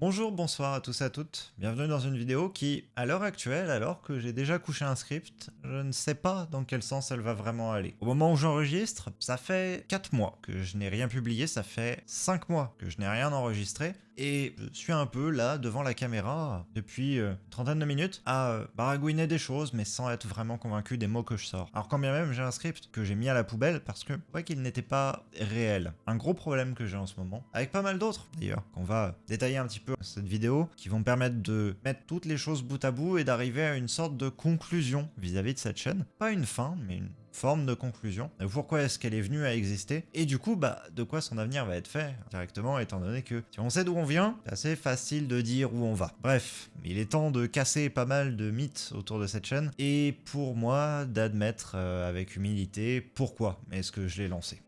Bonjour, bonsoir à tous et à toutes. Bienvenue dans une vidéo qui, à l'heure actuelle, alors que j'ai déjà couché un script, je ne sais pas dans quel sens elle va vraiment aller. Au moment où j'enregistre, ça fait 4 mois que je n'ai rien publié, ça fait 5 mois que je n'ai rien enregistré, et je suis un peu là, devant la caméra, depuis une trentaine de minutes, à baragouiner des choses, mais sans être vraiment convaincu des mots que je sors. Alors quand bien même j'ai un script que j'ai mis à la poubelle parce que je crois qu'il n'était pas réel. Un gros problème que j'ai en ce moment, avec pas mal d'autres d'ailleurs, qu'on va détailler un petit peu dans cette vidéo, qui vont me permettre de mettre toutes les choses bout à bout et d'arriver à une sorte de conclusion vis-à-vis de cette chaîne. Pas une fin, mais une forme de conclusion. Pourquoi est-ce qu'elle est venue à exister? Et du coup, de quoi son avenir va être fait directement, étant donné que si on sait d'où on vient, c'est assez facile de dire où on va. Bref, il est temps de casser pas mal de mythes autour de cette chaîne, et pour moi, d'admettre avec humilité pourquoi est-ce que je l'ai lancé.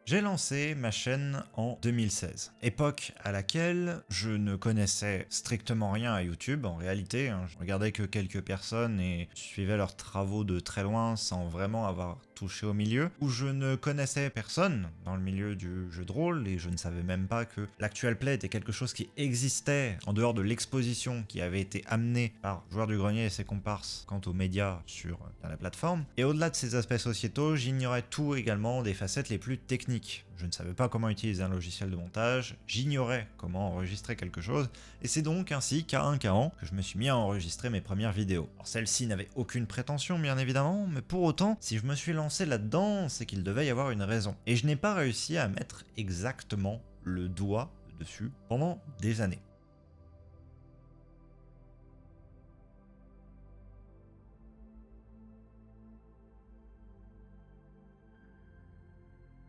J'ai lancé ma chaîne en 2016, époque à laquelle je ne connaissais strictement rien à YouTube en réalité, je regardais que quelques personnes et suivais leurs travaux de très loin sans vraiment avoir touché au milieu, où je ne connaissais personne dans le milieu du jeu de rôle et je ne savais même pas que l'actual play était quelque chose qui existait en dehors de l'exposition qui avait été amenée par Joueur du Grenier et ses comparses quant aux médias sur la plateforme. Et au-delà de ces aspects sociétaux, j'ignorais tout également des facettes les plus techniques. Je ne savais pas comment utiliser un logiciel de montage, j'ignorais comment enregistrer quelque chose, et c'est donc ainsi qu'à un an que je me suis mis à enregistrer mes premières vidéos. Alors celles-ci n'avaient aucune prétention bien évidemment, mais pour autant, si je me suis lancé là-dedans, c'est qu'il devait y avoir une raison. Et je n'ai pas réussi à mettre exactement le doigt dessus pendant des années.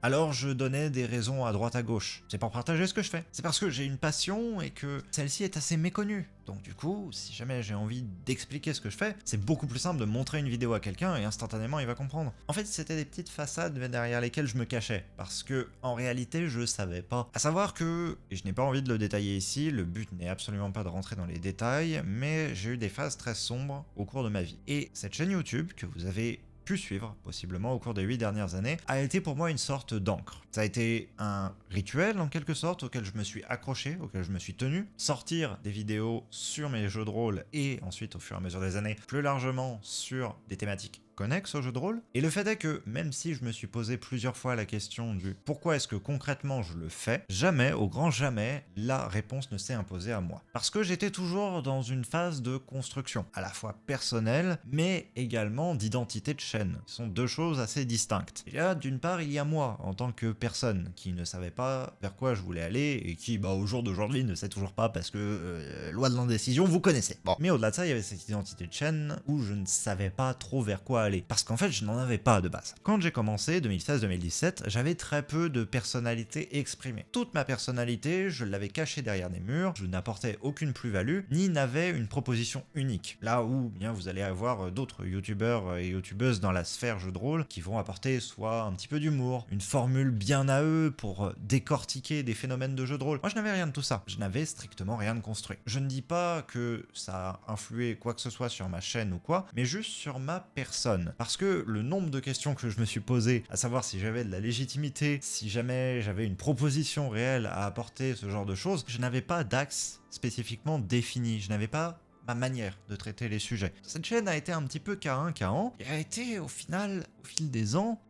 Alors je donnais des raisons à droite à gauche. C'est pour partager ce que je fais. C'est parce que j'ai une passion et que celle-ci est assez méconnue. Donc du coup, si jamais j'ai envie d'expliquer ce que je fais, c'est beaucoup plus simple de montrer une vidéo à quelqu'un et instantanément il va comprendre. En fait, c'était des petites façades derrière lesquelles je me cachais. Parce que, en réalité, je savais pas. À savoir que, et je n'ai pas envie de le détailler ici, le but n'est absolument pas de rentrer dans les détails, mais j'ai eu des phases très sombres au cours de ma vie. Et cette chaîne YouTube que vous avez pu suivre, possiblement au cours des 8 dernières années, a été pour moi une sorte d'encre. Ça a été un rituel en quelque sorte auquel je me suis accroché, auquel je me suis tenu. Sortir des vidéos sur mes jeux de rôle et ensuite au fur et à mesure des années, plus largement sur des thématiques connexes au jeu de rôle. Et le fait est que, même si je me suis posé plusieurs fois la question du pourquoi est-ce que concrètement je le fais, jamais, au grand jamais, la réponse ne s'est imposée à moi. Parce que j'étais toujours dans une phase de construction, à la fois personnelle, mais également d'identité de chaîne. Ce sont deux choses assez distinctes. Déjà, d'une part, il y a moi, en tant que personne, qui ne savait pas vers quoi je voulais aller, et qui, au jour d'aujourd'hui, ne sait toujours pas parce que, loi de l'indécision, vous connaissez. Bon. Mais au-delà de ça, il y avait cette identité de chaîne où je ne savais pas trop vers quoi aller. Parce qu'en fait, je n'en avais pas de base. Quand j'ai commencé, 2016-2017, j'avais très peu de personnalité exprimée. Toute ma personnalité, je l'avais cachée derrière des murs, je n'apportais aucune plus-value, ni n'avais une proposition unique. Là où, bien, vous allez avoir d'autres youtubeurs et youtubeuses dans la sphère jeu de rôle qui vont apporter soit un petit peu d'humour, une formule bien à eux pour décortiquer des phénomènes de jeu de rôle. Moi, je n'avais rien de tout ça. Je n'avais strictement rien de construit. Je ne dis pas que ça a influé quoi que ce soit sur ma chaîne ou quoi, mais juste sur ma personne. Parce que le nombre de questions que je me suis posé, à savoir si j'avais de la légitimité, si jamais j'avais une proposition réelle à apporter, ce genre de choses, je n'avais pas d'axe spécifiquement défini. Je n'avais pas ma manière de traiter les sujets. Cette chaîne a été un petit peu K1, K1, et a été au final, au fil des ans,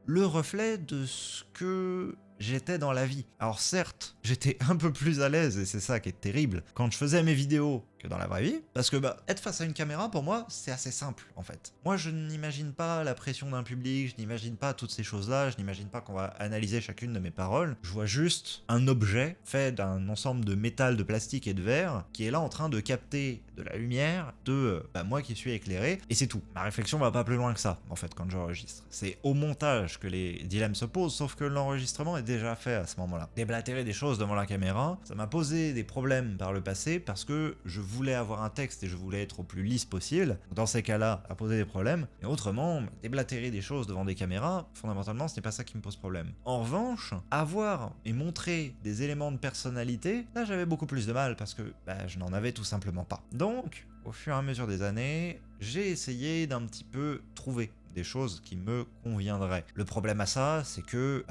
le reflet de ce que j'étais dans la vie. Alors certes, j'étais un peu plus à l'aise, et c'est ça qui est terrible, quand je faisais mes vidéos que dans la vraie vie, parce que être face à une caméra, pour moi, c'est assez simple, en fait. Moi, je n'imagine pas la pression d'un public, je n'imagine pas toutes ces choses-là, je n'imagine pas qu'on va analyser chacune de mes paroles, je vois juste un objet fait d'un ensemble de métal, de plastique et de verre, qui est là en train de capter de la lumière de moi qui suis éclairé, et c'est tout. Ma réflexion va pas plus loin que ça, en fait, quand j'enregistre. C'est au montage que les dilemmes se posent, sauf que l'enregistrement est déjà fait à ce moment-là. Déblatérer des choses devant la caméra, ça m'a posé des problèmes par le passé parce que je voulais avoir un texte et je voulais être au plus lisse possible. Dans ces cas-là, à poser des problèmes. Et autrement, déblatérer des choses devant des caméras, fondamentalement, ce n'est pas ça qui me pose problème. En revanche, avoir et montrer des éléments de personnalité, là j'avais beaucoup plus de mal parce que je n'en avais tout simplement pas. Donc, au fur et à mesure des années, j'ai essayé d'un petit peu trouver des choses qui me conviendraient. Le problème à ça, c'est que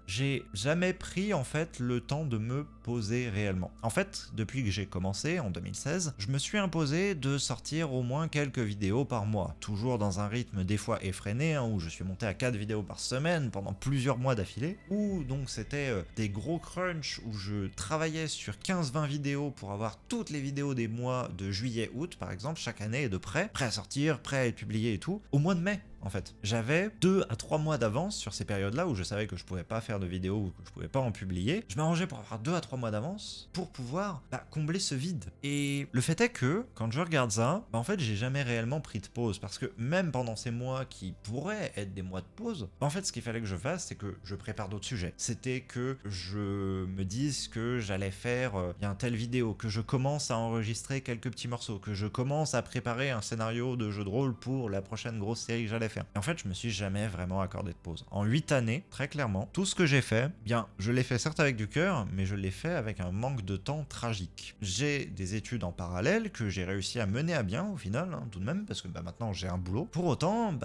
j'ai jamais pris en fait le temps de me poser réellement. En fait, depuis que j'ai commencé en 2016, je me suis imposé de sortir au moins quelques vidéos par mois, toujours dans un rythme des fois effréné, où je suis monté à 4 vidéos par semaine pendant plusieurs mois d'affilée, où donc c'était des gros crunchs où je travaillais sur 15-20 vidéos pour avoir toutes les vidéos des mois de juillet-août par exemple, chaque année de près à sortir, prêt à être publié et tout, au mois de mai. En fait, j'avais 2 à 3 mois d'avance sur ces périodes-là où je savais que je pouvais pas faire de vidéos ou que je pouvais pas en publier. Je m'arrangeais pour avoir 2 à 3 mois d'avance pour pouvoir combler ce vide. Et le fait est que, quand je regarde ça, en fait, j'ai jamais réellement pris de pause parce que même pendant ces mois qui pourraient être des mois de pause, en fait, ce qu'il fallait que je fasse, c'est que je prépare d'autres sujets. C'était que je me dise que j'allais faire bien telle vidéo, que je commence à enregistrer quelques petits morceaux, que je commence à préparer un scénario de jeu de rôle pour la prochaine grosse série que j'allais faire. Et en fait, je me suis jamais vraiment accordé de pause. En 8 années, très clairement, tout ce que j'ai fait, je l'ai fait certes avec du cœur, mais je l'ai fait avec un manque de temps tragique. J'ai des études en parallèle que j'ai réussi à mener à bien au final, tout de même, parce que maintenant j'ai un boulot. Pour autant,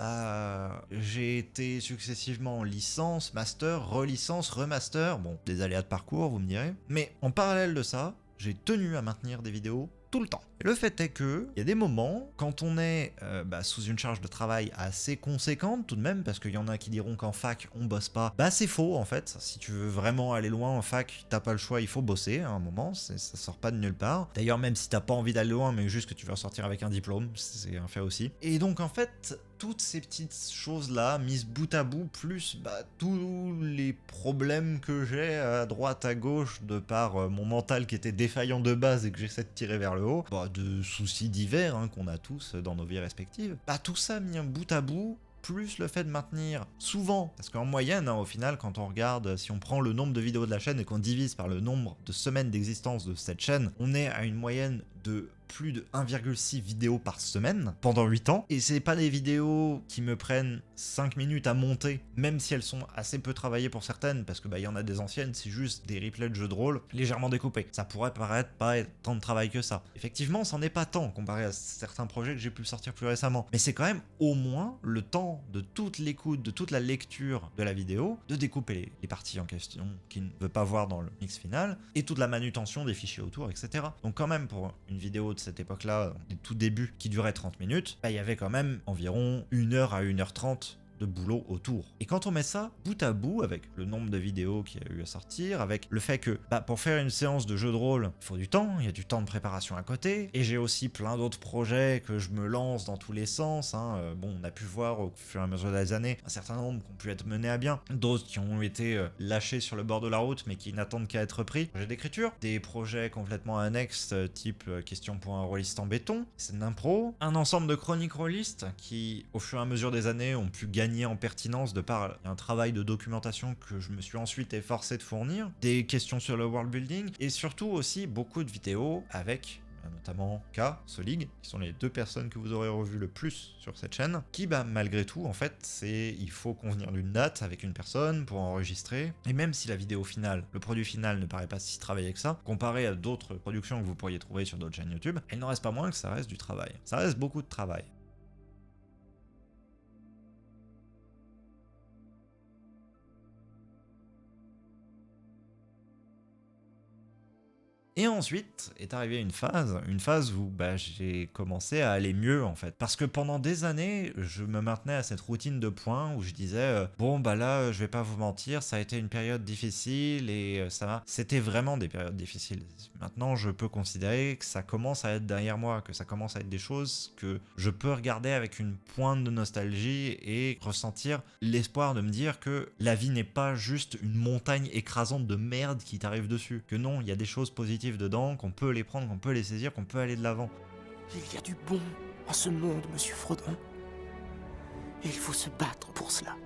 j'ai été successivement licence, master, relicence, remaster, des aléas de parcours, vous me direz. Mais en parallèle de ça, j'ai tenu à maintenir des vidéos tout le temps. Et le fait est que il y a des moments, quand on est sous une charge de travail assez conséquente tout de même, parce qu'il y en a qui diront qu'en fac on bosse pas, c'est faux en fait. Si tu veux vraiment aller loin en fac, t'as pas le choix, il faut bosser à un moment, ça sort pas de nulle part. D'ailleurs, même si t'as pas envie d'aller loin, mais juste que tu vas sortir avec un diplôme, c'est un fait aussi. Et donc en fait, toutes ces petites choses-là, mises bout à bout, plus tous les problèmes que j'ai à droite, à gauche, de par mon mental qui était défaillant de base et que j'essaie de tirer vers le haut, de soucis divers qu'on a tous dans nos vies respectives, tout ça mis un bout à bout, plus le fait de maintenir souvent, parce qu'en moyenne, au final, quand on regarde, si on prend le nombre de vidéos de la chaîne et qu'on divise par le nombre de semaines d'existence de cette chaîne, on est à une moyenne de plus de 1,6 vidéos par semaine pendant 8 ans. Et c'est pas des vidéos qui me prennent 5 minutes à monter, même si elles sont assez peu travaillées pour certaines, parce que y en a des anciennes, c'est juste des replays de jeux de rôle légèrement découpés. Ça pourrait paraître pas être tant de travail que ça. Effectivement, c'en est pas tant comparé à certains projets que j'ai pu sortir plus récemment. Mais c'est quand même au moins le temps de toute l'écoute, de toute la lecture de la vidéo, de découper les parties en question qu'il ne veut pas voir dans le mix final, et toute la manutention des fichiers autour, etc. Donc quand même, pour une vidéo de cette époque-là, des tout débuts, qui durait 30 minutes, il y avait quand même environ 1 heure à 1h30 de boulot autour. Et quand on met ça bout à bout avec le nombre de vidéos qu'il y a eu à sortir, avec le fait que pour faire une séance de jeu de rôle, il faut du temps, il y a du temps de préparation à côté, et j'ai aussi plein d'autres projets que je me lance dans tous les sens. On a pu voir au fur et à mesure des années un certain nombre qui ont pu être menés à bien, d'autres qui ont été lâchés sur le bord de la route mais qui n'attendent qu'à être pris. Projet d'écriture, des projets complètement annexes type question pour un rôliste en béton, scène d'impro, un ensemble de chroniques rôlistes qui au fur et à mesure des années ont pu gagner en pertinence de par un travail de documentation que je me suis ensuite efforcé de fournir, des questions sur le world building, et surtout aussi beaucoup de vidéos avec notamment K, Solig, qui sont les 2 personnes que vous aurez revues le plus sur cette chaîne, qui malgré tout en fait il faut convenir d'une date avec une personne pour enregistrer, et même si la vidéo finale, le produit final ne paraît pas si travaillé que ça, comparé à d'autres productions que vous pourriez trouver sur d'autres chaînes YouTube, il n'en reste pas moins que ça reste du travail. Ça reste beaucoup de travail. Et ensuite est arrivée une phase où j'ai commencé à aller mieux en fait. Parce que pendant des années, je me maintenais à cette routine de points où je disais là, je vais pas vous mentir, ça a été une période difficile et c'était vraiment des périodes difficiles. Maintenant, je peux considérer que ça commence à être derrière moi, que ça commence à être des choses que je peux regarder avec une pointe de nostalgie et ressentir l'espoir de me dire que la vie n'est pas juste une montagne écrasante de merde qui t'arrive dessus. Que non, il y a des choses positives dedans, qu'on peut les prendre, qu'on peut les saisir, qu'on peut aller de l'avant. Il y a du bon en ce monde, monsieur Frodon. Et il faut se battre pour cela.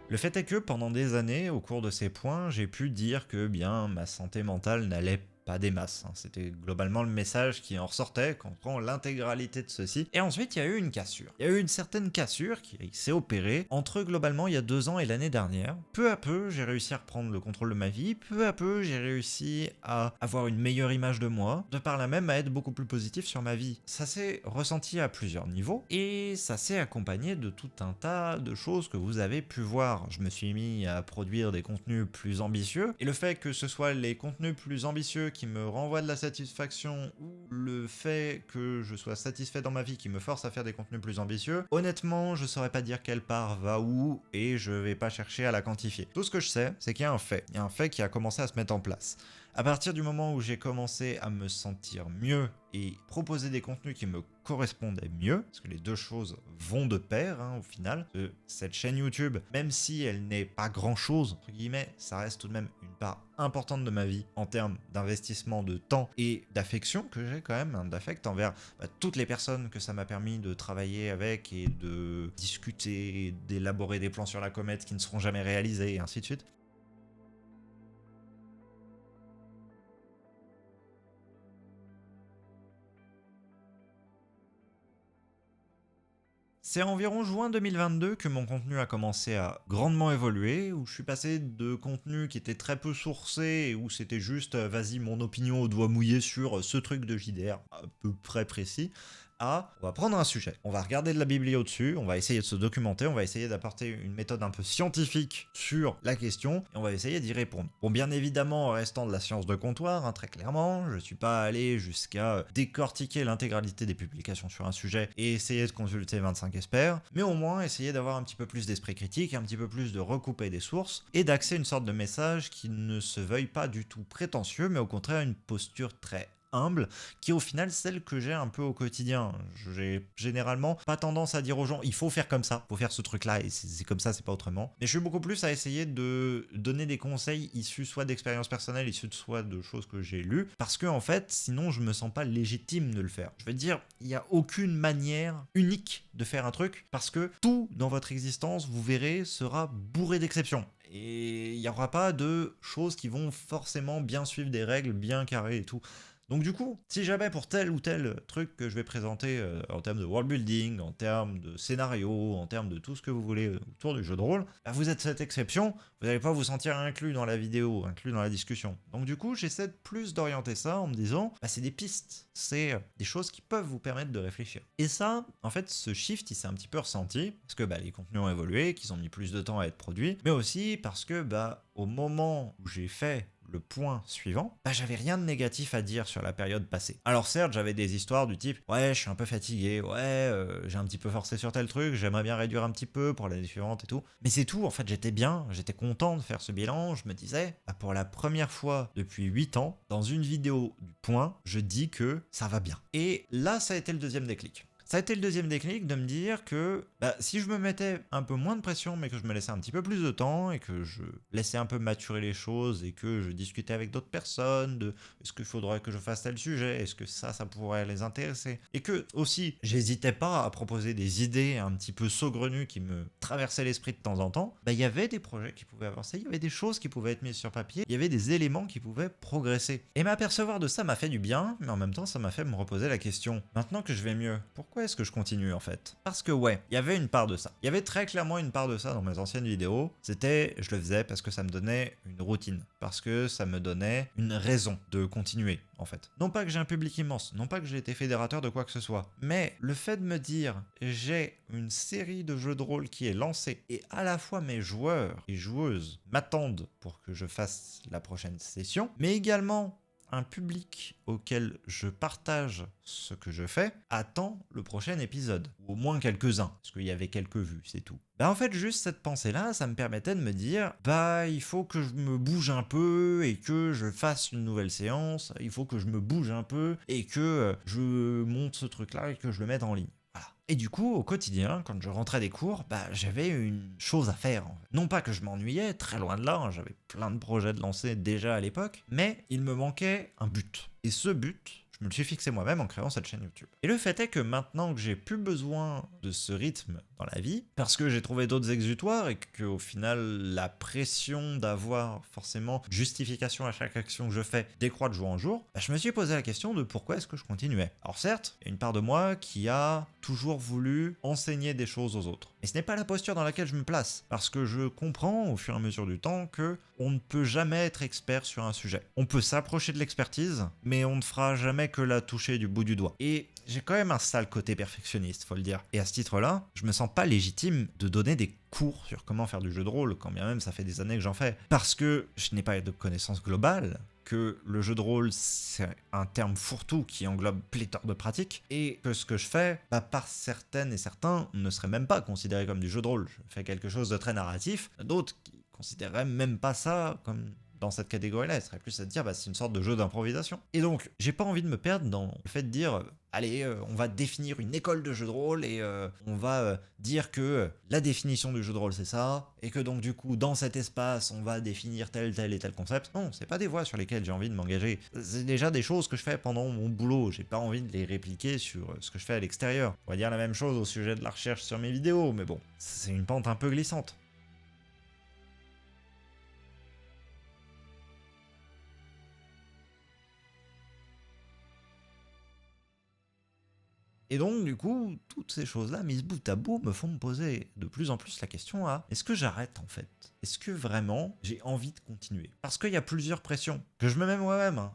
Le fait est que pendant des années, au cours de ces points, j'ai pu dire que ma santé mentale n'allait pas des masses, hein. C'était globalement le message qui en ressortait quand on prend l'intégralité de ceci. Et ensuite, il y a eu une cassure. Il y a eu une certaine cassure qui s'est opérée entre globalement il y a 2 ans et l'année dernière. Peu à peu, j'ai réussi à reprendre le contrôle de ma vie. Peu à peu, j'ai réussi à avoir une meilleure image de moi, de par là même à être beaucoup plus positif sur ma vie. Ça s'est ressenti à plusieurs niveaux et ça s'est accompagné de tout un tas de choses que vous avez pu voir. Je me suis mis à produire des contenus plus ambitieux et le fait que ce soit les contenus plus ambitieux qui me renvoient de la satisfaction ou le fait que je sois satisfait dans ma vie qui me force à faire des contenus plus ambitieux, honnêtement, je saurais pas dire quelle part va où et je vais pas chercher à la quantifier. Tout ce que je sais, c'est qu'il y a un fait. Il y a un fait qui a commencé à se mettre en place. À partir du moment où j'ai commencé à me sentir mieux et proposer des contenus qui me correspondaient mieux, parce que les deux choses vont de pair au final, cette chaîne YouTube, même si elle n'est pas grand chose, entre guillemets, ça reste tout de même une part importante de ma vie en termes d'investissement de temps et d'affection que j'ai quand même, d'affect envers toutes les personnes que ça m'a permis de travailler avec et de discuter, d'élaborer des plans sur la comète qui ne seront jamais réalisés et ainsi de suite. C'est environ juin 2022 que mon contenu a commencé à grandement évoluer, où je suis passé de contenu qui était très peu sourcé et où c'était juste vas-y mon opinion au doigt mouillé sur ce truc de JDR à peu près précis, à on va prendre un sujet, on va regarder de la biblio dessus, on va essayer de se documenter, on va essayer d'apporter une méthode un peu scientifique sur la question et on va essayer d'y répondre. Bon, bien évidemment, en restant de la science de comptoir, très clairement, je suis pas allé jusqu'à décortiquer l'intégralité des publications sur un sujet et essayer de consulter 25 experts, mais au moins essayer d'avoir un petit peu plus d'esprit critique, un petit peu plus de recouper des sources et d'axer une sorte de message qui ne se veuille pas du tout prétentieux, mais au contraire une posture très humble, qui est au final celle que j'ai un peu au quotidien. J'ai généralement pas tendance à dire aux gens il faut faire comme ça, faut faire ce truc là et c'est comme ça, c'est pas autrement. Mais je suis beaucoup plus à essayer de donner des conseils issus soit d'expériences personnelles, issus de soit de choses que j'ai lues, parce que en fait sinon je me sens pas légitime de le faire. Je veux dire, il y a aucune manière unique de faire un truc, parce que tout dans votre existence, vous verrez, sera bourré d'exceptions. Et il n'y aura pas de choses qui vont forcément bien suivre des règles bien carrées et tout. Donc du coup, si jamais pour tel ou tel truc que je vais présenter en termes de world building, en termes de scénario, en termes de tout ce que vous voulez autour du jeu de rôle, vous êtes cette exception, vous n'allez pas vous sentir inclus dans la vidéo, inclus dans la discussion. Donc du coup, j'essaie de plus d'orienter ça en me disant, c'est des pistes, c'est des choses qui peuvent vous permettre de réfléchir. Et ça, en fait, ce shift, il s'est un petit peu ressenti, parce que les contenus ont évolué, qu'ils ont mis plus de temps à être produits, mais aussi parce que au moment où j'ai fait le point suivant, j'avais rien de négatif à dire sur la période passée. Alors certes, j'avais des histoires du type ouais, je suis un peu fatigué, ouais, j'ai un petit peu forcé sur tel truc, j'aimerais bien réduire un petit peu pour l'année suivante et tout. Mais c'est tout, en fait, j'étais bien, j'étais content de faire ce bilan, je me disais, pour la première fois depuis 8 ans, dans une vidéo du point, je dis que ça va bien. Et là, ça a été le deuxième déclic. Ça a été le deuxième déclic de me dire que si je me mettais un peu moins de pression, mais que je me laissais un petit peu plus de temps et que je laissais un peu maturer les choses et que je discutais avec d'autres personnes de est-ce qu'il faudrait que je fasse tel sujet, est-ce que ça pourrait les intéresser, et que aussi j'hésitais pas à proposer des idées un petit peu saugrenues qui me traversaient l'esprit de temps en temps, il y avait des projets qui pouvaient avancer, il y avait des choses qui pouvaient être mises sur papier, il y avait des éléments qui pouvaient progresser. Et m'apercevoir de ça m'a fait du bien, mais en même temps ça m'a fait me reposer la question, maintenant que je vais mieux, pourquoi est-ce que je continue en fait? Parce que ouais, il y avait une part de ça. Il y avait très clairement une part de ça dans mes anciennes vidéos. C'était, je le faisais parce que ça me donnait une routine, parce que ça me donnait une raison de continuer en fait. Non pas que j'ai un public immense, non pas que j'ai été fédérateur de quoi que ce soit, mais le fait de me dire j'ai une série de jeux de rôle qui est lancée et à la fois mes joueurs et joueuses m'attendent pour que je fasse la prochaine session, mais également un public auquel je partage ce que je fais attend le prochain épisode, ou au moins quelques-uns, parce qu'il y avait quelques vues, c'est tout. En fait, juste cette pensée-là, ça me permettait de me dire, il faut que je me bouge un peu et que je fasse une nouvelle séance, il faut que je me bouge un peu et que je monte ce truc-là et que je le mette en ligne. Et du coup, au quotidien, quand je rentrais des cours, j'avais une chose à faire. Non pas que je m'ennuyais, très loin de là, j'avais plein de projets de lancer déjà à l'époque, mais il me manquait un but. Et ce but, Je me le suis fixé moi-même en créant cette chaîne YouTube. Et le fait est que maintenant que j'ai plus besoin de ce rythme dans la vie, parce que j'ai trouvé d'autres exutoires et qu'au final, la pression d'avoir forcément justification à chaque action que je fais décroît de jour en jour, je me suis posé la question de pourquoi est-ce que je continuais. Alors certes, il y a une part de moi qui a toujours voulu enseigner des choses aux autres. Mais ce n'est pas la posture dans laquelle je me place, parce que je comprends au fur et à mesure du temps que on ne peut jamais être expert sur un sujet. On peut s'approcher de l'expertise, mais on ne fera jamais que la toucher du bout du doigt. Et j'ai quand même un sale côté perfectionniste, faut le dire. Et à ce titre-là, je me sens pas légitime de donner des cours sur comment faire du jeu de rôle, quand bien même ça fait des années que j'en fais. Parce que je n'ai pas de connaissances globales, que le jeu de rôle c'est un terme fourre-tout qui englobe pléthore de pratiques, et que ce que je fais, par certaines et certains, ne serait même pas considéré comme du jeu de rôle. Je fais quelque chose de très narratif, d'autres qui considéreraient même pas ça comme dans cette catégorie-là, elle serait plus à dire c'est une sorte de jeu d'improvisation. Et donc, j'ai pas envie de me perdre dans le fait de dire allez, on va définir une école de jeu de rôle et on va dire que la définition du jeu de rôle c'est ça, et que donc du coup dans cet espace on va définir tel et tel concept. Non, c'est pas des voies sur lesquelles j'ai envie de m'engager. C'est déjà des choses que je fais pendant mon boulot, j'ai pas envie de les répliquer sur ce que je fais à l'extérieur. On va dire la même chose au sujet de la recherche sur mes vidéos, mais bon, c'est une pente un peu glissante. Et donc, du coup, toutes ces choses-là, mises bout à bout, me font me poser de plus en plus la question à est-ce que j'arrête en fait? Est-ce que vraiment j'ai envie de continuer? Parce qu'il y a plusieurs pressions que je me mets moi-même.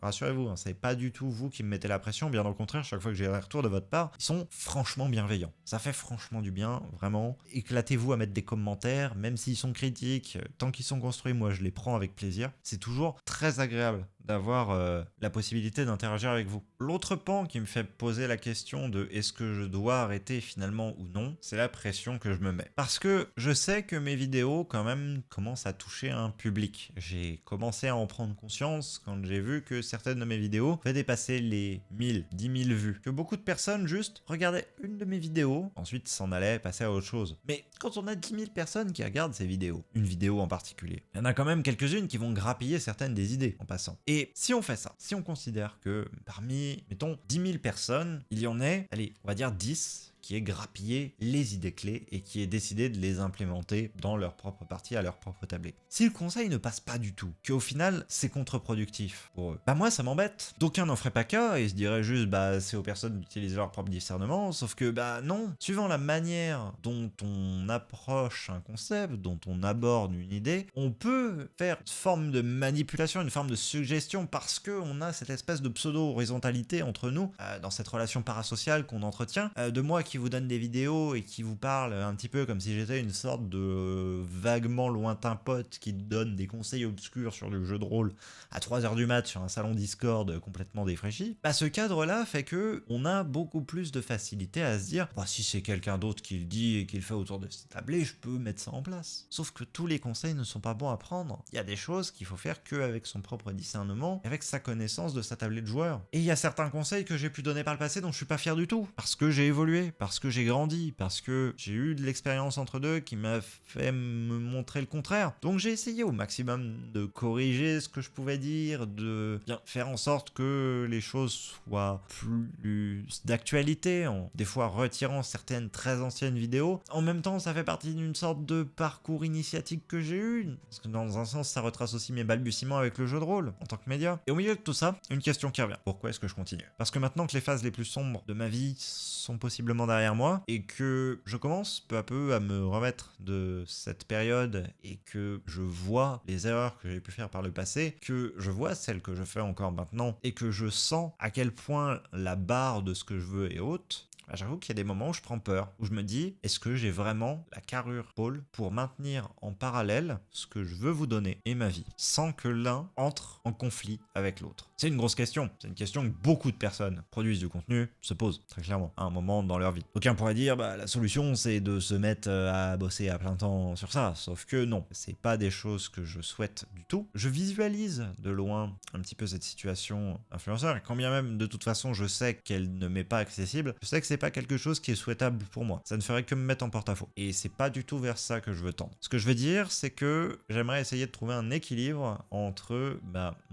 Rassurez-vous, c'est pas du tout vous qui me mettez la pression, bien au contraire, chaque fois que j'ai un retour de votre part, ils sont franchement bienveillants. Ça fait franchement du bien, vraiment. Éclatez-vous à mettre des commentaires, même s'ils sont critiques, tant qu'ils sont construits, moi je les prends avec plaisir. C'est toujours très agréable d'avoir la possibilité d'interagir avec vous. L'autre pan qui me fait poser la question de est-ce que je dois arrêter finalement ou non, c'est la pression que je me mets. Parce que je sais que mes vidéos quand même commencent à toucher un public. J'ai commencé à en prendre conscience quand j'ai vu que certaines de mes vidéos faisaient dépasser les 1000, 10 000 vues. Que beaucoup de personnes juste regardaient une de mes vidéos, ensuite s'en allaient passer à autre chose. Mais quand on a 10 000 personnes qui regardent ces vidéos, une vidéo en particulier, il y en a quand même quelques-unes qui vont grappiller certaines des idées en passant. Et si on fait ça, si on considère que parmi, mettons, 10 000 personnes, il y en ait, allez, on va dire 10 qui ait grappillé les idées clés et qui ait décidé de les implémenter dans leur propre partie, à leur propre tablé. Si le conseil ne passe pas du tout, qu'au final c'est contre-productif pour eux, moi ça m'embête. D'aucuns n'en feraient pas cas et se diraient juste c'est aux personnes d'utiliser leur propre discernement, sauf que non. Suivant la manière dont on approche un concept, dont on aborde une idée, on peut faire une forme de manipulation, une forme de suggestion parce qu'on a cette espèce de pseudo-horizontalité entre nous, dans cette relation parasociale qu'on entretient, de moi qui vous donne des vidéos et qui vous parle un petit peu comme si j'étais une sorte de vaguement lointain pote qui donne des conseils obscurs sur le jeu de rôle à 3h du mat sur un salon Discord complètement défraîchi, ce cadre-là fait que on a beaucoup plus de facilité à se dire si c'est quelqu'un d'autre qui le dit et qui le fait autour de cette tablée, je peux mettre ça en place. Sauf que tous les conseils ne sont pas bons à prendre. Il y a des choses qu'il faut faire qu'avec son propre discernement, avec sa connaissance de sa tablée de joueur. Et il y a certains conseils que j'ai pu donner par le passé dont je suis pas fier du tout, parce que j'ai évolué, parce que j'ai grandi, parce que j'ai eu de l'expérience entre deux qui m'a fait me montrer le contraire. Donc j'ai essayé au maximum de corriger ce que je pouvais dire, de bien faire en sorte que les choses soient plus d'actualité, en des fois retirant certaines très anciennes vidéos. En même temps, ça fait partie d'une sorte de parcours initiatique que j'ai eu, parce que dans un sens, ça retrace aussi mes balbutiements avec le jeu de rôle en tant que média. Et au milieu de tout ça, une question qui revient. Pourquoi est-ce que je continue? Parce que maintenant que les phases les plus sombres de ma vie sont possiblement derrière moi et que je commence peu à peu à me remettre de cette période et que je vois les erreurs que j'ai pu faire par le passé, que je vois celles que je fais encore maintenant et que je sens à quel point la barre de ce que je veux est haute, j'avoue qu'il y a des moments où je prends peur, où je me dis, est-ce que j'ai vraiment la carrure Paul pour maintenir en parallèle ce que je veux vous donner et ma vie, sans que l'un entre en conflit avec l'autre? C'est une grosse question, c'est une question que beaucoup de personnes produisent du contenu se posent, très clairement, à un moment dans leur vie. Aucun pourrait dire, la solution c'est de se mettre à bosser à plein temps sur ça, sauf que non, c'est pas des choses que je souhaite du tout. Je visualise de loin un petit peu cette situation influenceur, et quand bien même de toute façon je sais qu'elle ne m'est pas accessible, je sais que c'est c'est pas quelque chose qui est souhaitable pour moi. Ça ne ferait que me mettre en porte-à-faux. Et c'est pas du tout vers ça que je veux tendre. Ce que je veux dire, c'est que j'aimerais essayer de trouver un équilibre entre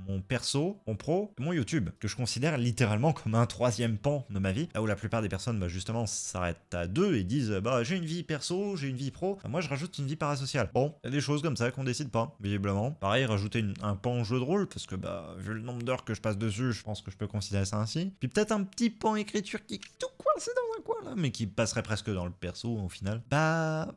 mon perso, mon pro et mon YouTube, que je considère littéralement comme un troisième pan de ma vie, là où la plupart des personnes justement s'arrêtent à deux et disent j'ai une vie perso, j'ai une vie pro, moi je rajoute une vie parasociale. Bon, il y a des choses comme ça qu'on décide pas, visiblement. Pareil, rajouter un pan jeu de rôle, parce que vu le nombre d'heures que je passe dessus, je pense que je peux considérer ça ainsi. Puis peut-être un petit pan écriture qui est tout coincé dans un coin là, mais qui passerait presque dans le perso au final.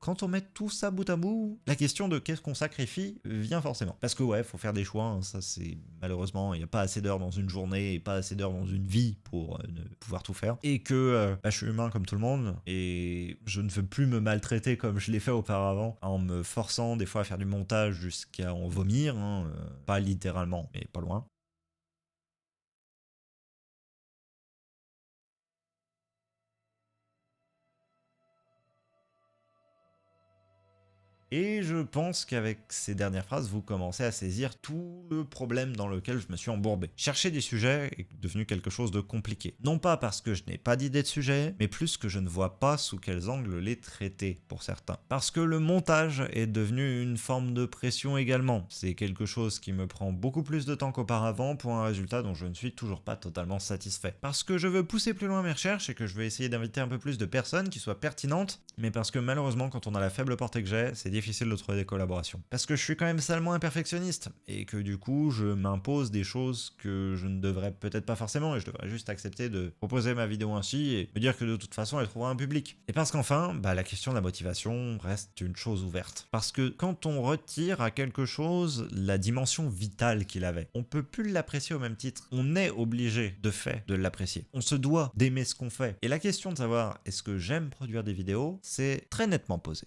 Quand on met tout ça bout à bout, la question de qu'est-ce qu'on sacrifie vient forcément. Parce que ouais, faut faire des choix, hein, ça c'est malheureusement, il n'y a pas assez d'heures dans une journée et pas assez d'heures dans une vie pour ne pouvoir tout faire. Et que je suis humain comme tout le monde et je ne veux plus me maltraiter comme je l'ai fait auparavant en me forçant des fois à faire du montage jusqu'à en vomir, hein, pas littéralement, mais pas loin. Et je pense qu'avec ces dernières phrases, vous commencez à saisir tout le problème dans lequel je me suis embourbé. Chercher des sujets est devenu quelque chose de compliqué. Non pas parce que je n'ai pas d'idée de sujet, mais plus que je ne vois pas sous quels angles les traiter pour certains. Parce que le montage est devenu une forme de pression également. C'est quelque chose qui me prend beaucoup plus de temps qu'auparavant pour un résultat dont je ne suis toujours pas totalement satisfait. Parce que je veux pousser plus loin mes recherches et que je veux essayer d'inviter un peu plus de personnes qui soient pertinentes, mais parce que malheureusement quand on a la faible portée que j'ai, c'est difficile de trouver des collaborations. Parce que je suis quand même salement un perfectionniste, et que du coup, je m'impose des choses que je ne devrais peut-être pas forcément, et je devrais juste accepter de proposer ma vidéo ainsi, et me dire que de toute façon, elle trouvera un public. Et parce qu'enfin, la question de la motivation reste une chose ouverte. Parce que quand on retire à quelque chose la dimension vitale qu'il avait, on peut plus l'apprécier au même titre. On est obligé, de fait, de l'apprécier. On se doit d'aimer ce qu'on fait. Et la question de savoir est-ce que j'aime produire des vidéos, c'est très nettement posée.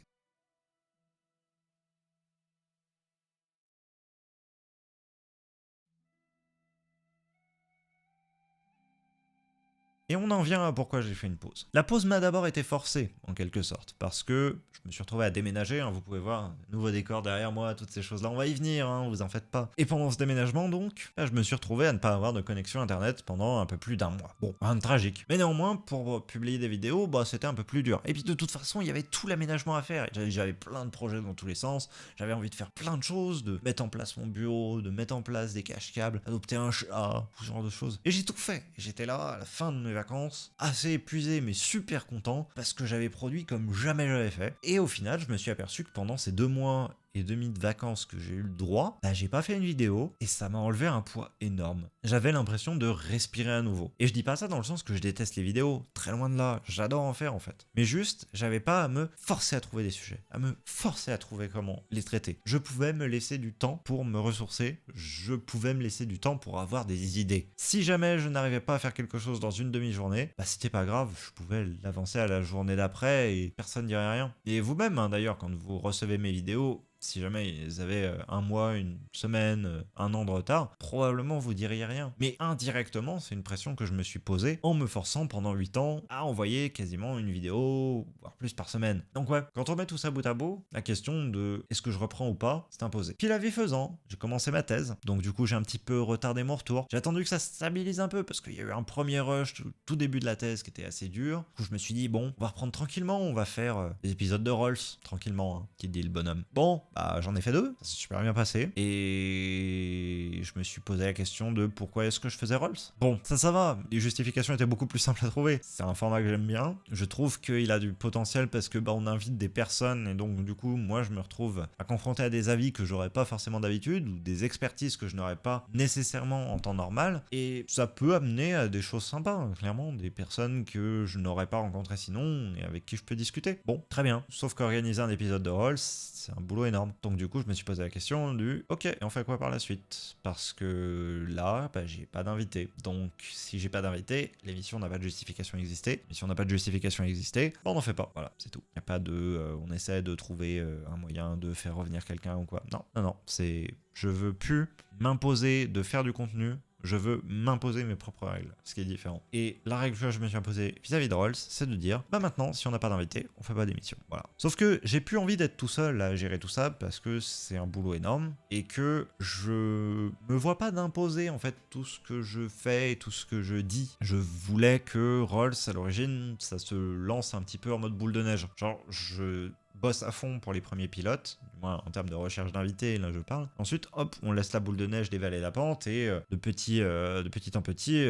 Et on en vient à pourquoi j'ai fait une pause. La pause m'a d'abord été forcée, en quelque sorte, parce que je me suis retrouvé à déménager, hein, vous pouvez voir, nouveau décor derrière moi, toutes ces choses-là, on va y venir, hein, vous en faites pas. Et pendant ce déménagement, donc, je me suis retrouvé à ne pas avoir de connexion internet pendant un peu plus d'un mois. Bon, rien de tragique. Mais néanmoins, pour publier des vidéos, c'était un peu plus dur. Et puis de toute façon, il y avait tout l'aménagement à faire. J'avais plein de projets dans tous les sens, j'avais envie de faire plein de choses, de mettre en place mon bureau, de mettre en place des cache-câbles, adopter un chat, ce genre de choses. Et j'ai tout fait. J'étais là, à la fin de mes vacances, assez épuisé mais super content parce que j'avais produit comme jamais j'avais fait. Et au final, je me suis aperçu que pendant ces 2 mois et demi de vacances que j'ai eu le droit, j'ai pas fait une vidéo et ça m'a enlevé un poids énorme. J'avais l'impression de respirer à nouveau. Et je dis pas ça dans le sens que je déteste les vidéos, très loin de là, j'adore en faire en fait. Mais juste, j'avais pas à me forcer à trouver des sujets, à me forcer à trouver comment les traiter. Je pouvais me laisser du temps pour me ressourcer, je pouvais me laisser du temps pour avoir des idées. Si jamais je n'arrivais pas à faire quelque chose dans une demi-journée, c'était pas grave, je pouvais l'avancer à la journée d'après et personne dirait rien. Et vous-même, hein, d'ailleurs, quand vous recevez mes vidéos, si jamais ils avaient un mois, une semaine, un an de retard, probablement vous diriez rien. Mais indirectement, c'est une pression que je me suis posée en me forçant pendant 8 ans à envoyer quasiment une vidéo, voire plus par semaine. Donc ouais, quand on met tout ça bout à bout, la question de est-ce que je reprends ou pas, c'est imposé. Puis la vie faisant, j'ai commencé ma thèse, donc du coup j'ai un petit peu retardé mon retour. J'ai attendu que ça se stabilise un peu parce qu'il y a eu un premier rush tout début de la thèse qui était assez dur. Du coup je me suis dit bon, on va reprendre tranquillement, on va faire des épisodes de Rolls, tranquillement, hein, qui dit le bonhomme. Bon, j'en ai fait 2, ça s'est super bien passé, et je me suis posé la question de pourquoi est-ce que je faisais Rolls. Bon, ça va, les justifications étaient beaucoup plus simples à trouver. C'est un format que j'aime bien, je trouve qu'il a du potentiel parce que on invite des personnes, et donc du coup, moi je me retrouve à confronter à des avis que j'aurais pas forcément d'habitude, ou des expertises que je n'aurais pas nécessairement en temps normal, et ça peut amener à des choses sympas, hein, clairement, des personnes que je n'aurais pas rencontrées sinon, et avec qui je peux discuter. Bon, très bien, sauf qu'organiser un épisode de Rolls, c'est un boulot énorme. Donc du coup, je me suis posé la question du ok, et on fait quoi par la suite? Parce que là, j'ai pas d'invité. Donc si j'ai pas d'invité, l'émission n'a pas de justification à exister. Et si on n'a pas de justification à exister, on n'en fait pas. Voilà, c'est tout. Y a pas de on essaie de trouver un moyen de faire revenir quelqu'un ou quoi. Non, c'est je veux plus m'imposer de faire du contenu je veux m'imposer mes propres règles, ce qui est différent. Et la règle que je me suis imposée vis-à-vis de Rolls, c'est de dire, bah maintenant, si on n'a pas d'invité, on fait pas d'émission. Voilà. Sauf que j'ai plus envie d'être tout seul à gérer tout ça parce que c'est un boulot énorme et que je me vois pas d'imposer en fait tout ce que je fais et tout ce que je dis. Je voulais que Rolls à l'origine, ça se lance un petit peu en mode boule de neige. Genre, je bosse à fond pour les premiers pilotes, du moins en termes de recherche d'invités, là je parle. Ensuite, hop, on laisse la boule de neige dévaler la pente et de petit en petit,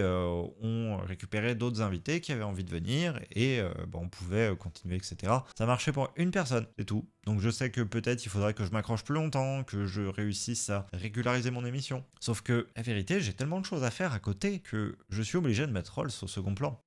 on récupérait d'autres invités qui avaient envie de venir et on pouvait continuer, etc. Ça marchait pour une personne, c'est tout. Donc je sais que peut-être il faudrait que je m'accroche plus longtemps, que je réussisse à régulariser mon émission. Sauf que, la vérité, j'ai tellement de choses à faire à côté que je suis obligé de mettre Rolls au second plan.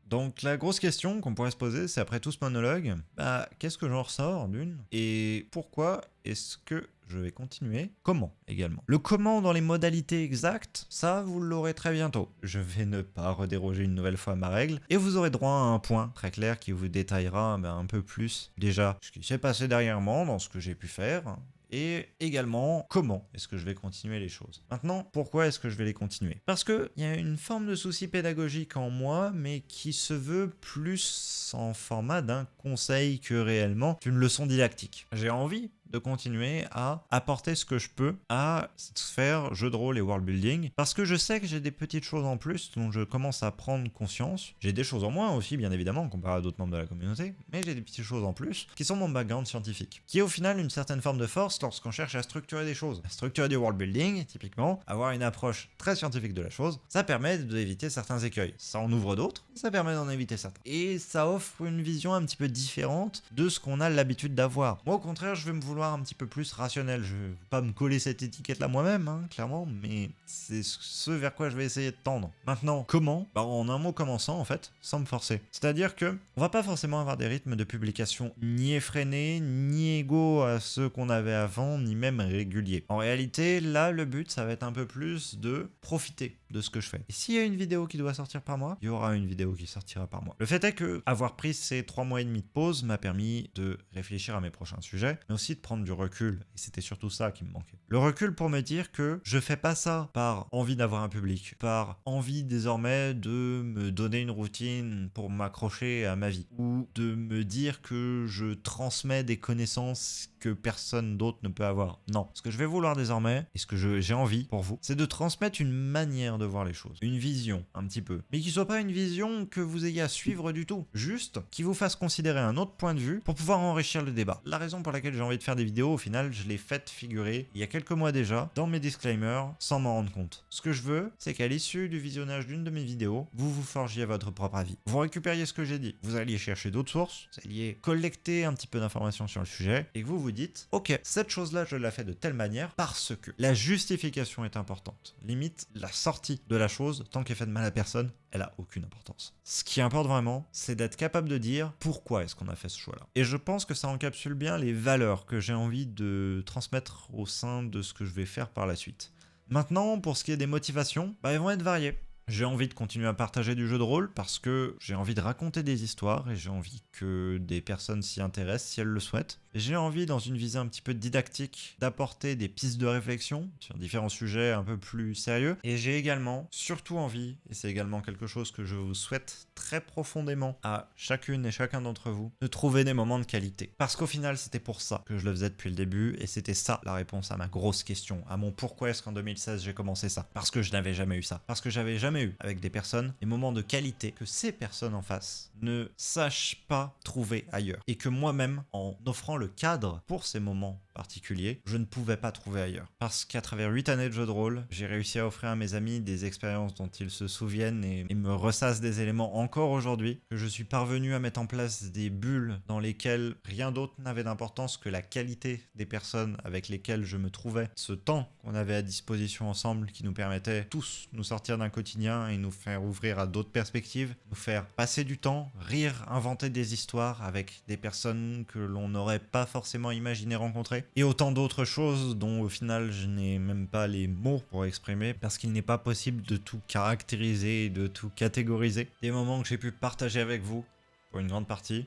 Donc la grosse question qu'on pourrait se poser, c'est après tout ce monologue, bah qu'est-ce que j'en ressors d'une? Et pourquoi est-ce que je vais continuer? Comment également? Le comment dans les modalités exactes, ça vous l'aurez très bientôt. Je vais ne pas redéroger une nouvelle fois à ma règle, et vous aurez droit à un point très clair qui vous détaillera un peu plus déjà ce qui s'est passé derrière moi dans ce que j'ai pu faire, et également comment est-ce que je vais continuer les choses. Maintenant, pourquoi est-ce que je vais les continuer? Parce qu'il y a une forme de souci pédagogique en moi, mais qui se veut plus en format d'un conseil que réellement d'une leçon didactique. J'ai envie de continuer à apporter ce que je peux à cette sphère jeu de rôle et world building, parce que je sais que j'ai des petites choses en plus dont je commence à prendre conscience. J'ai des choses en moins aussi, bien évidemment, comparé à d'autres membres de la communauté, mais j'ai des petites choses en plus qui sont mon background scientifique, qui est au final une certaine forme de force lorsqu'on cherche à structurer des choses. Structurer du world building, typiquement, avoir une approche très scientifique de la chose, ça permet d'éviter certains écueils. Ça en ouvre d'autres, ça permet d'en éviter certains. Et ça offre une vision un petit peu différente de ce qu'on a l'habitude d'avoir. Moi, au contraire, je vais me vouloir un petit peu plus rationnel. Je vais pas me coller cette étiquette là moi-même, clairement, mais c'est ce vers quoi je vais essayer de tendre. Maintenant, comment? En un mot commençant, en fait, sans me forcer. C'est-à-dire que on va pas forcément avoir des rythmes de publication ni effrénés, ni égaux à ceux qu'on avait avant, ni même réguliers. En réalité, là, le but, ça va être un peu plus de profiter de ce que je fais. Et s'il y a une vidéo qui doit sortir par mois, il y aura une vidéo qui sortira par mois. Le fait est que avoir pris ces 3 mois et demi de pause m'a permis de réfléchir à mes prochains sujets, mais aussi de prendre du recul. Et c'était surtout ça qui me manquait. Le recul pour me dire que je fais pas ça par envie d'avoir un public, par envie désormais de me donner une routine pour m'accrocher à ma vie, ou de me dire que je transmets des connaissances que personne d'autre ne peut avoir. Non. Ce que je vais vouloir désormais, et ce que j'ai envie pour vous, c'est de transmettre une manière de voir les choses, une vision un petit peu, mais qui soit pas une vision que vous ayez à suivre du tout, juste qui vous fasse considérer un autre point de vue pour pouvoir enrichir le débat. La raison pour laquelle j'ai envie de faire des vidéos, au final, je l'ai faite figurer il y a quelques mois déjà dans mes disclaimers sans m'en rendre compte. Ce que je veux, c'est qu'à l'issue du visionnage d'une de mes vidéos, vous vous forgiez votre propre avis. Vous récupériez ce que j'ai dit, vous alliez chercher d'autres sources, vous alliez collecter un petit peu d'informations sur le sujet, et que vous dites, ok, cette chose-là, je la fais de telle manière parce que la justification est importante. Limite, la sortie de la chose, tant qu'elle fait de mal à personne, elle a aucune importance. Ce qui importe vraiment, c'est d'être capable de dire pourquoi est-ce qu'on a fait ce choix-là. Et je pense que ça encapsule bien les valeurs que j'ai envie de transmettre au sein de ce que je vais faire par la suite. Maintenant, pour ce qui est des motivations, elles vont être variées. J'ai envie de continuer à partager du jeu de rôle parce que j'ai envie de raconter des histoires et j'ai envie que des personnes s'y intéressent si elles le souhaitent. J'ai envie, dans une visée un petit peu didactique, d'apporter des pistes de réflexion sur différents sujets un peu plus sérieux. Et j'ai également, surtout envie, et c'est également quelque chose que je vous souhaite très profondément à chacune et chacun d'entre vous, de trouver des moments de qualité. Parce qu'au final, c'était pour ça que je le faisais depuis le début, et c'était ça la réponse à ma grosse question, à mon pourquoi est-ce qu'en 2016 j'ai commencé ça. Parce que je n'avais jamais eu ça. Parce que j'avais jamais eu, avec des personnes, des moments de qualité que ces personnes en face ne sachent pas trouver ailleurs. Et que moi-même, en offrant le cadre pour ces moments particuliers, je ne pouvais pas trouver ailleurs. Parce qu'à travers 8 années de jeu de rôle, j'ai réussi à offrir à mes amis des expériences dont ils se souviennent et me ressassent des éléments encore aujourd'hui, que je suis parvenu à mettre en place des bulles dans lesquelles rien d'autre n'avait d'importance que la qualité des personnes avec lesquelles je me trouvais, ce temps qu'on avait à disposition ensemble qui nous permettait tous nous sortir d'un quotidien et nous faire ouvrir à d'autres perspectives, nous faire passer du temps, rire, inventer des histoires avec des personnes que l'on n'aurait pas forcément imaginé rencontrer, et autant d'autres choses dont au final je n'ai même pas les mots pour exprimer parce qu'il n'est pas possible de tout caractériser et de tout catégoriser. Des moments que j'ai pu partager avec vous, pour une grande partie.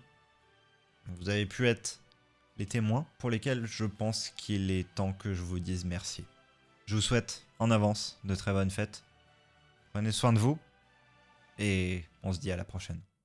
Vous avez pu être les témoins pour lesquels je pense qu'il est temps que je vous dise merci. Je vous souhaite en avance de très bonnes fêtes. Prenez soin de vous et on se dit à la prochaine.